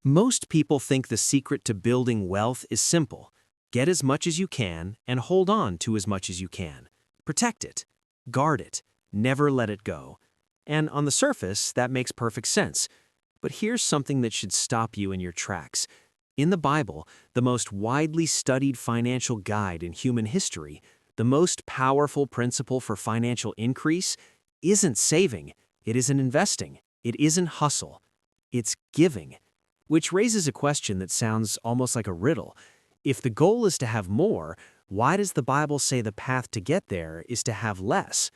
Most people think the secret to building wealth is simple. Get as much as you can and hold on to as much as you can. Protect it. Guard it. Never let it go. And on the surface, that makes perfect sense. But here's something that should stop you in your tracks. In the Bible, the most widely studied financial guide in human history, the most powerful principle for financial increase isn't saving, it isn't investing, it isn't hustle, it's giving. Which raises a question that sounds almost like a riddle. If the goal is to have more, why does the Bible say the path to get there is to have less?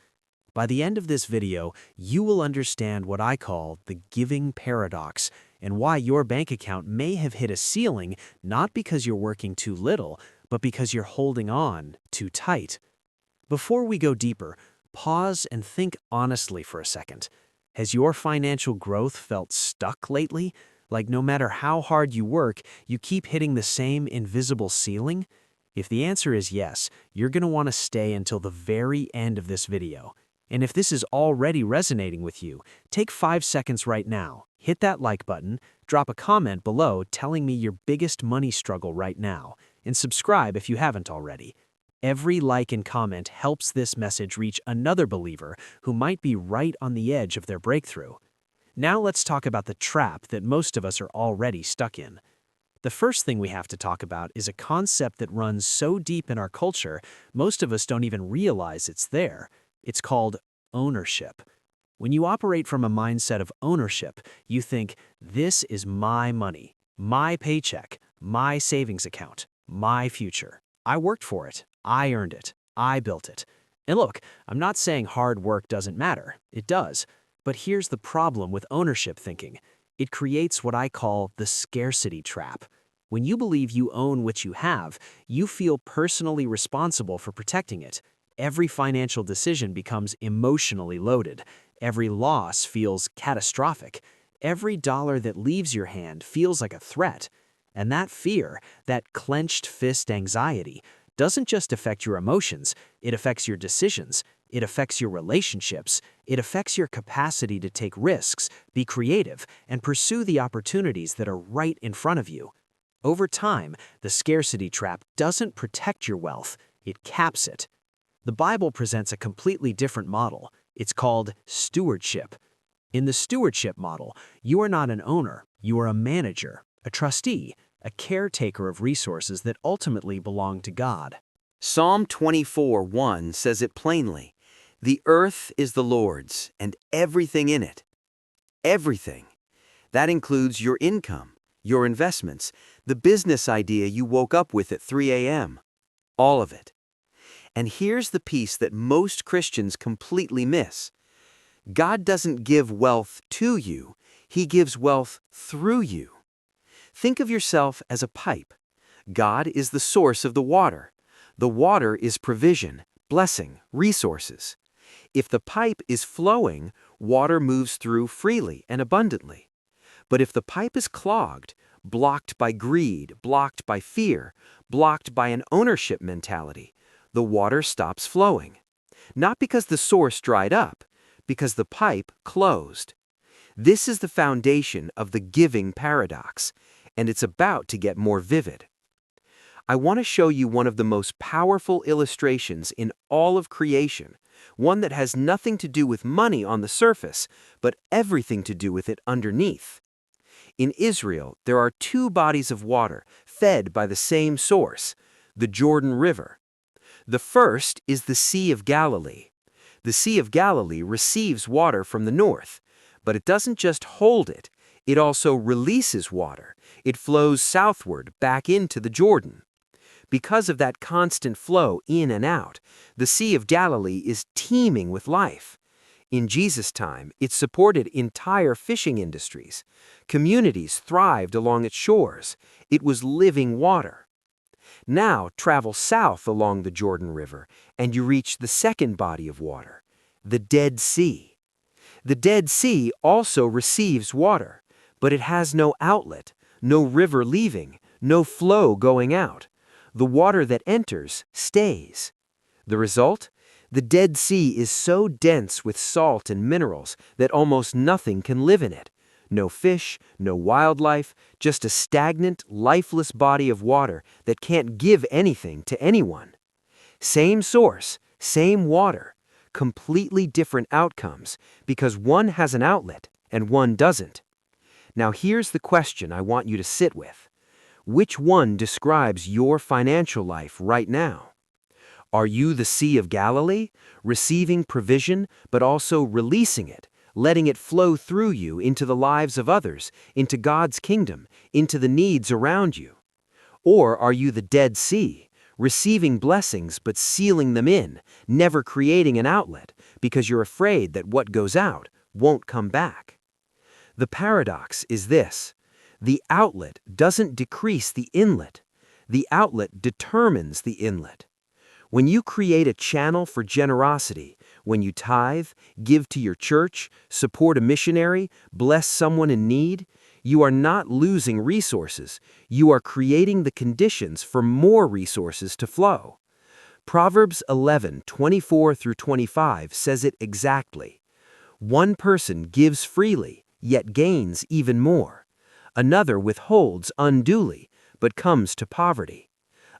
By the end of this video, you will understand what I call the giving paradox and why your bank account may have hit a ceiling not because you're working too little, but because you're holding on too tight. Before we go deeper, pause and think honestly for a second. Has your financial growth felt stuck lately? Like no matter how hard you work, you keep hitting the same invisible ceiling? If the answer is yes, you're going to want to stay until the very end of this video. And if this is already resonating with you, take 5 seconds right now, hit that like button, drop a comment below telling me your biggest money struggle right now, and subscribe if you haven't already. Every like and comment helps this message reach another believer who might be right on the edge of their breakthrough. Now let's talk about the trap that most of us are already stuck in. The first thing we have to talk about is a concept that runs so deep in our culture, most of us don't even realize it's there. It's called ownership. When you operate from a mindset of ownership, you think, this is my money, my paycheck, my savings account, my future. I worked for it. I earned it. I built it. And look, I'm not saying hard work doesn't matter. It does. But here's the problem with ownership thinking. It creates what I call the scarcity trap. When you believe you own what you have, you feel personally responsible for protecting it. Every financial decision becomes emotionally loaded. Every loss feels catastrophic. Every dollar that leaves your hand feels like a threat. And that fear, that clenched fist anxiety, doesn't just affect your emotions, it affects your decisions. It affects your relationships. It affects your capacity to take risks, be creative, and pursue the opportunities that are right in front of you. Over time, the scarcity trap doesn't protect your wealth, it caps it. The Bible presents a completely different model. It's called stewardship. In the stewardship model, you are not an owner, you are a manager, a trustee, a caretaker of resources that ultimately belong to God. Psalm 24:1 says it plainly. The earth is the Lord's, and everything in it. Everything. That includes your income, your investments, the business idea you woke up with at 3 a.m. All of it. And here's the piece that most Christians completely miss. God doesn't give wealth to you, He gives wealth through you. Think of yourself as a pipe. God is the source of the water. The water is provision, blessing, resources. If the pipe is flowing, water moves through freely and abundantly. But if the pipe is clogged, blocked by greed, blocked by fear, blocked by an ownership mentality, the water stops flowing. Not because the source dried up, because the pipe closed. This is the foundation of the giving paradox, and it's about to get more vivid. I want to show you one of the most powerful illustrations in all of creation, one that has nothing to do with money on the surface, but everything to do with it underneath. In Israel, there are 2 bodies of water fed by the same source, the Jordan River. The first is the Sea of Galilee. The Sea of Galilee receives water from the north, but it doesn't just hold it, it also releases water. It flows southward back into the Jordan. Because of that constant flow in and out, the Sea of Galilee is teeming with life. In Jesus' time, it supported entire fishing industries. Communities thrived along its shores. It was living water. Now travel south along the Jordan River, and you reach the second body of water, the Dead Sea. The Dead Sea also receives water, but it has no outlet, no river leaving, no flow going out. The water that enters stays. The result? The Dead Sea is so dense with salt and minerals that almost nothing can live in it. no fish, no wildlife, just a stagnant, lifeless body of water that can't give anything to anyone. Same source, same water, completely different outcomes because one has an outlet and one doesn't. Now here's the question I want you to sit with. Which one describes your financial life right now? Are you the Sea of Galilee, receiving provision but also releasing it, letting it flow through you into the lives of others, into God's kingdom, into the needs around you? Or are you the Dead Sea, receiving blessings but sealing them in, never creating an outlet because you're afraid that what goes out won't come back? The paradox is this: the outlet doesn't decrease the inlet. The outlet determines the inlet. When you create a channel for generosity, when you tithe, give to your church, support a missionary, bless someone in need, you are not losing resources. You are creating the conditions for more resources to flow. Proverbs 11:24-25 says it exactly. One person gives freely, yet gains even more. Another withholds unduly, but comes to poverty.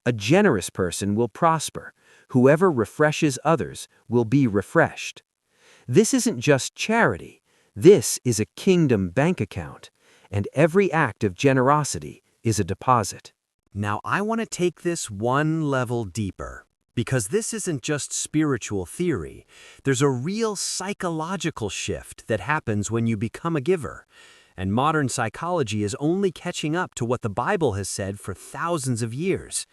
A generous person will prosper. Whoever refreshes others will be refreshed. This isn't just charity. This is a kingdom bank account, and every act of generosity is a deposit. Now, I want to take this one level deeper, because this isn't just spiritual theory. There's a real psychological shift that happens when you become a giver. And modern psychology is only catching up to what the Bible has said for thousands of years.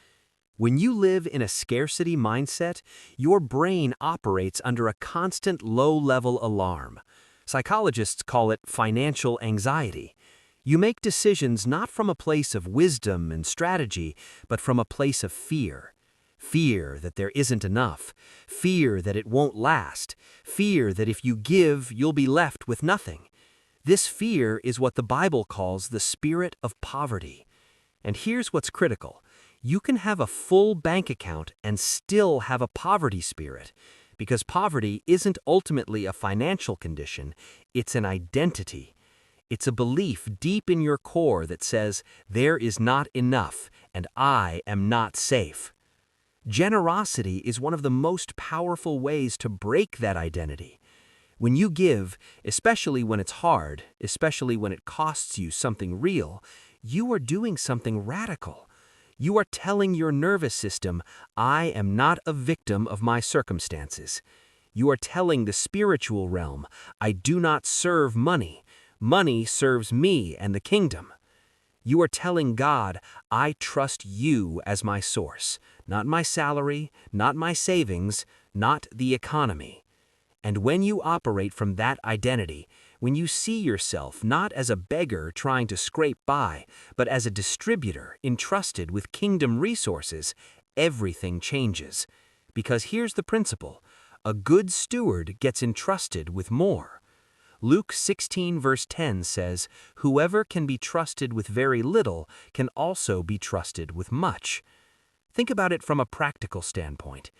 When you live in a scarcity mindset, your brain operates under a constant low-level alarm. Psychologists call it financial anxiety. You make decisions not from a place of wisdom and strategy, but from a place of fear. Fear that there isn't enough. Fear that it won't last. Fear that if you give, you'll be left with nothing. This fear is what the Bible calls the spirit of poverty. And here's what's critical. You can have a full bank account and still have a poverty spirit, because poverty isn't ultimately a financial condition, it's an identity. It's a belief deep in your core that says, there is not enough and I am not safe. Generosity is one of the most powerful ways to break that identity. When you give, especially when it's hard, especially when it costs you something real, you are doing something radical. You are telling your nervous system, I am not a victim of my circumstances. You are telling the spiritual realm, I do not serve money. Money serves me and the kingdom. You are telling God, I trust you as my source, not my salary, not my savings, not the economy. And when you operate from that identity, when you see yourself not as a beggar trying to scrape by, but as a distributor entrusted with kingdom resources, everything changes. Because here's the principle: a good steward gets entrusted with more. Luke 16 verse 10 says, whoever can be trusted with very little can also be trusted with much. Think about it from a practical standpoint.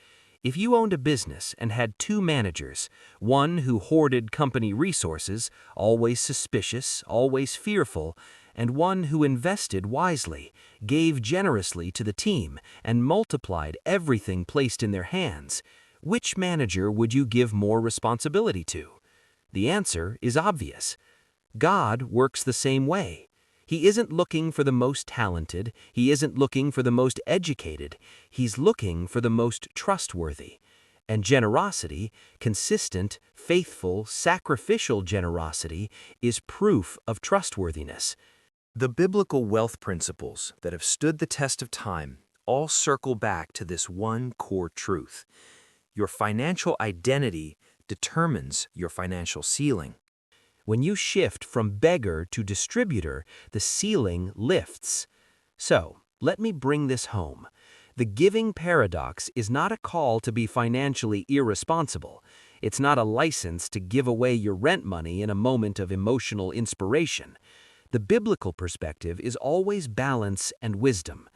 If you owned a business and had two managers, one who hoarded company resources, always suspicious, always fearful, and one who invested wisely, gave generously to the team, and multiplied everything placed in their hands, which manager would you give more responsibility to? The answer is obvious. God works the same way. He isn't looking for the most talented. He isn't looking for the most educated. He's looking for the most trustworthy. And generosity, consistent, faithful, sacrificial generosity, is proof of trustworthiness. The biblical wealth principles that have stood the test of time all circle back to this one core truth. Your financial identity determines your financial ceiling. When you shift from beggar to distributor, the ceiling lifts. So, let me bring this home. The giving paradox is not a call to be financially irresponsible. It's not a license to give away your rent money in a moment of emotional inspiration. The biblical perspective is always balance and wisdom.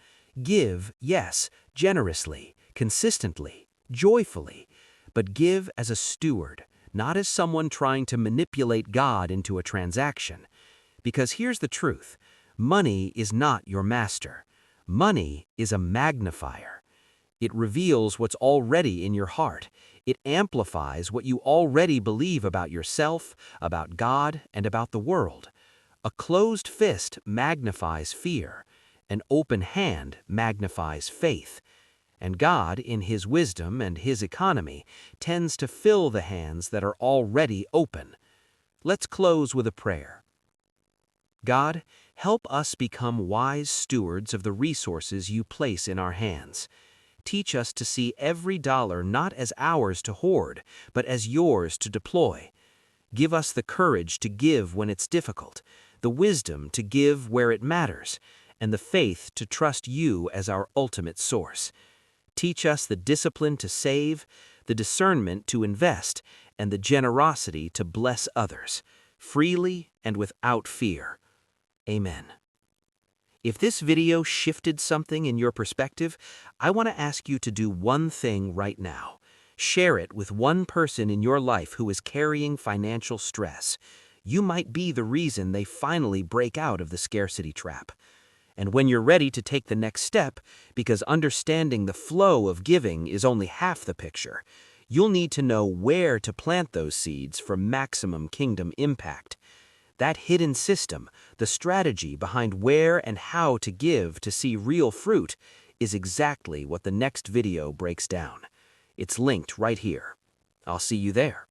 Give, yes, generously, consistently, joyfully, but give as a steward, not as someone trying to manipulate God into a transaction. Because here's the truth. Money is not your master. Money is a magnifier. It reveals what's already in your heart. It amplifies what you already believe about yourself, about God, and about the world. A closed fist magnifies fear. An open hand magnifies faith. And God, in His wisdom and His economy, tends to fill the hands that are already open. Let's close with a prayer. God, help us become wise stewards of the resources You place in our hands. Teach us to see every dollar not as ours to hoard, but as Yours to deploy. Give us the courage to give when it's difficult, the wisdom to give where it matters, and the faith to trust You as our ultimate source. Teach us the discipline to save, the discernment to invest, and the generosity to bless others, freely and without fear. Amen. If this video shifted something in your perspective, I want to ask you to do one thing right now. Share it with one person in your life who is carrying financial stress. You might be the reason they finally break out of the scarcity trap. And when you're ready to take the next step, because understanding the flow of giving is only half the picture, you'll need to know where to plant those seeds for maximum kingdom impact. That hidden system, the strategy behind where and how to give to see real fruit, is exactly what the next video breaks down. It's linked right here. I'll see you there.